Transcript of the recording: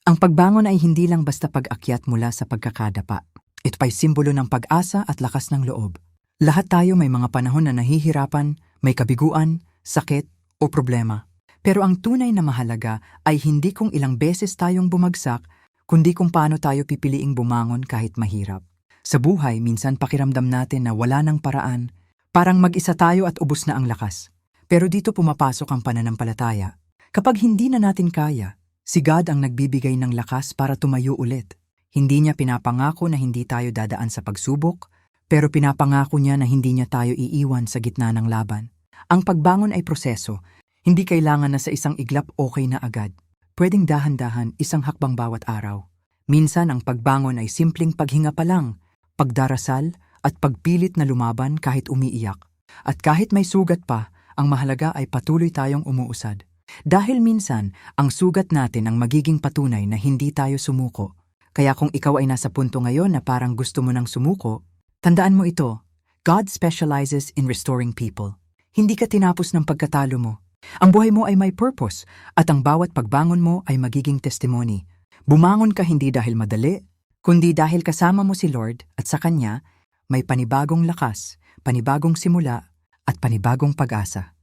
Ang pagbangon ay hindi lang basta pag-akyat mula sa pagkakadapa. Ito pa'y simbolo ng pag-asa at lakas ng loob. Lahat tayo may mga panahon na nahihirapan, may kabiguan, sakit o problema. Pero ang tunay na mahalaga ay hindi kung ilang beses tayong bumagsak, kundi kung paano tayo pipiliing bumangon kahit mahirap. Sa buhay, minsan pakiramdam natin na wala ng paraan, parang mag-isa tayo at ubos na ang lakas. Pero dito pumapasok ang pananampalataya. Kapag hindi na natin kaya, si God ang nagbibigay ng lakas para tumayo ulit. Hindi niya pinapangako na hindi tayo dadaan sa pagsubok, pero pinapangako niya na hindi niya tayo iiwan sa gitna ng laban. Ang pagbangon ay proseso. Hindi kailangan na sa isang iglap okay na agad. Pwedeng dahan-dahan, isang hakbang bawat araw. Minsan ang pagbangon ay simpleng paghinga pa lang, pagdarasal at pagpilit na lumaban kahit umiiyak. At kahit may sugat pa, ang mahalaga ay patuloy tayong umuusad. Dahil minsan, ang sugat natin ang magiging patunay na hindi tayo sumuko. Kaya kung ikaw ay nasa punto ngayon na parang gusto mo nang sumuko, tandaan mo ito, God specializes in restoring people. Hindi ka tinapos ng pagkatalo mo. Ang buhay mo ay may purpose at ang bawat pagbangon mo ay magiging testimony. Bumangon ka hindi dahil madali, kundi dahil kasama mo si Lord at sa Kanya may panibagong lakas, panibagong simula at panibagong pag-asa.